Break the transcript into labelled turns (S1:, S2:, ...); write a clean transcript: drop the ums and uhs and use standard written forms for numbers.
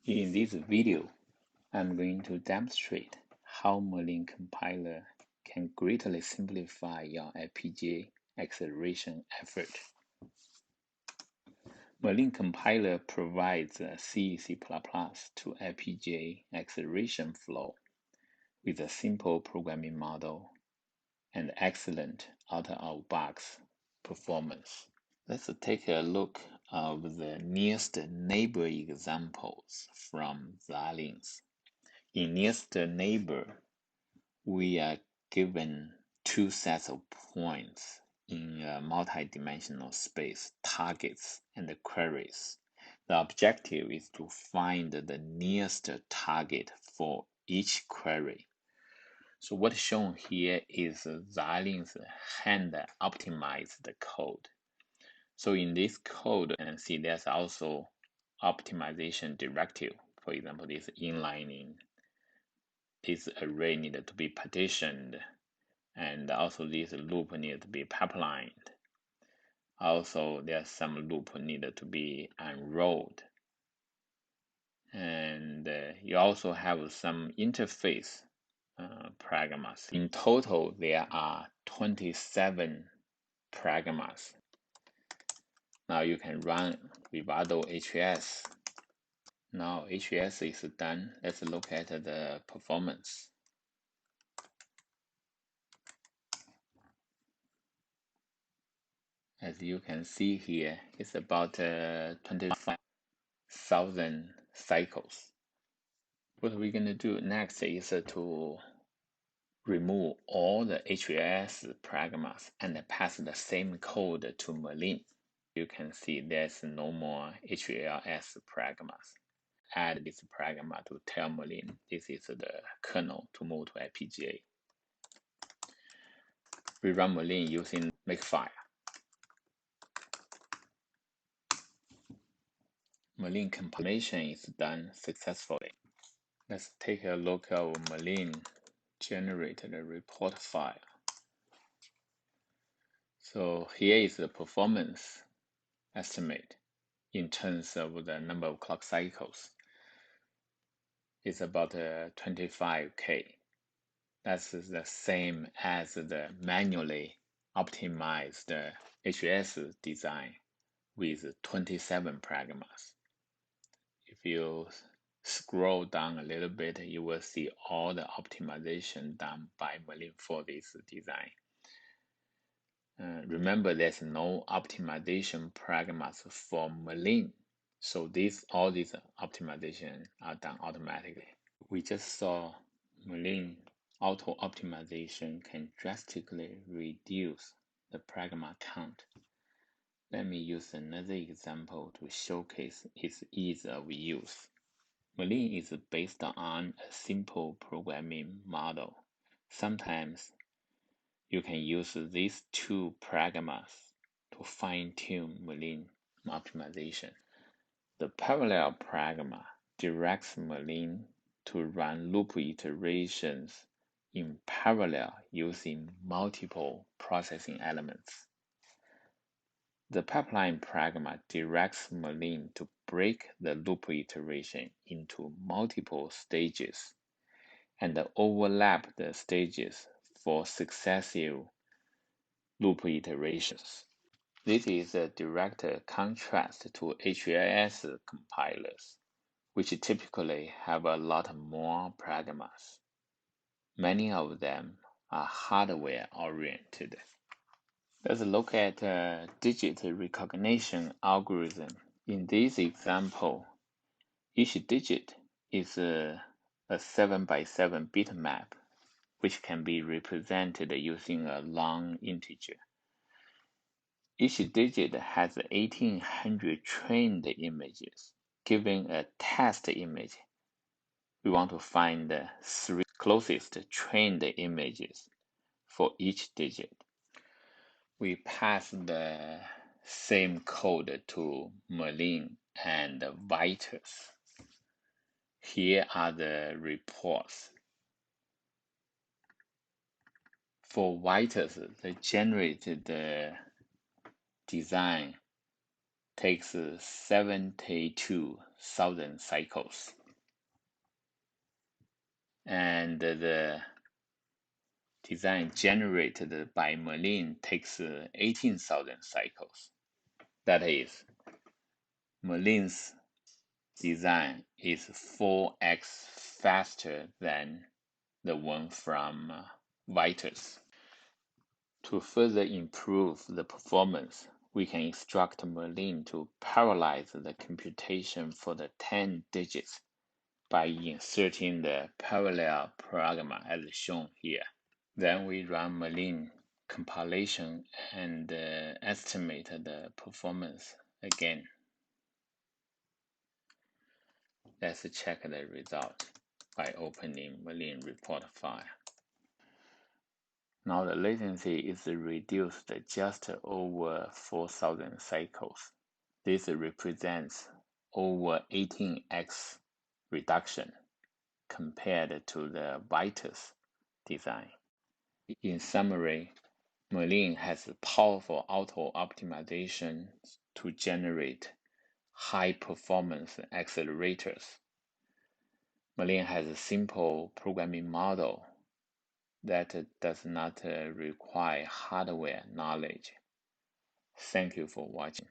S1: In this video, I'm going to demonstrate how Merlin Compiler can greatly simplify your FPGA acceleration effort. Merlin Compiler provides a C/C++ to FPGA acceleration flow with a simple programming model and excellent out-of-box performance. Let's take a look at the nearest neighbor examples from Xilinx. In nearest neighbor, we are given two sets of points in a multi-dimensional space, targets and queries. The objective is to find the nearest target for each query. So what's shown here is Xilinx hand-optimized code. So in this code, you can see there's also optimization directive. For example, this inlining, this array needed to be partitioned, and also this loop needed to be pipelined. Also, there's some loop needed to be unrolled. And you also have some interface Pragmas. In total, there are 27 Pragmas. Now you can run Vivado HVS. Now HVS is done. Let's look at the performance. As you can see here, it's about 25,000 cycles. What we're going to do next is to remove all the HVS Pragmas and pass the same code to Merlin. You can see there's no more HVLS Pragmas. Add this Pragma to tell Merlin this is the kernel to move to FPGA. We run Merlin using Makefile. Merlin compilation is done successfully. Let's take a look at Merlin generated report file. So here is the performance estimate in terms of the number of clock cycles. It's about 25K. That's the same as the manually optimized HVS design with 27 Pragmas. If you scroll down a little bit, you will see all the optimization done by Merlin for this design. Remember, there's no optimization Pragmas for Merlin, so all these optimizations are done automatically. We just saw Merlin auto optimization can drastically reduce the Pragma count. Let me use another example to showcase its ease of use. Merlin is based on a simple programming model. Sometimes you can use these two Pragmas to fine-tune Merlin optimization. The parallel Pragma directs Merlin to run loop iterations in parallel using multiple processing elements. The pipeline Pragma directs Merlin to break the loop iteration into multiple stages and overlap the stages for successive loop iterations. This is a direct contrast to HVS compilers, which typically have a lot more Pragmas. Many of them are hardware-oriented. Let's look at digit recognition algorithm. In this example, each digit is a 7x7 bitmap, which can be represented using a long integer. Each digit has 1800 trained images. Given a test image, we want to find the 3 closest trained images for each digit. We pass the same code to Merlin and Vitus. Here are the reports. For Vitus, the generated design takes 72,000 cycles. and the design generated by Merlin takes 18,000 cycles. That is, Merlin's design is 4x faster than the one from Vitus. To further improve the performance, we can instruct Merlin to parallelize the computation for the 10 digits by inserting the parallel Pragma as shown here. Then we run Merlin compilation and estimate the performance again. Let's check the result by opening Merlin report file. Now the latency is reduced just over 4,000 cycles. This represents over 18x reduction compared to the Vitus design. In summary, Merlin has powerful auto-optimization to generate high-performance accelerators. Merlin has a simple programming model that does not require hardware knowledge. Thank you for watching.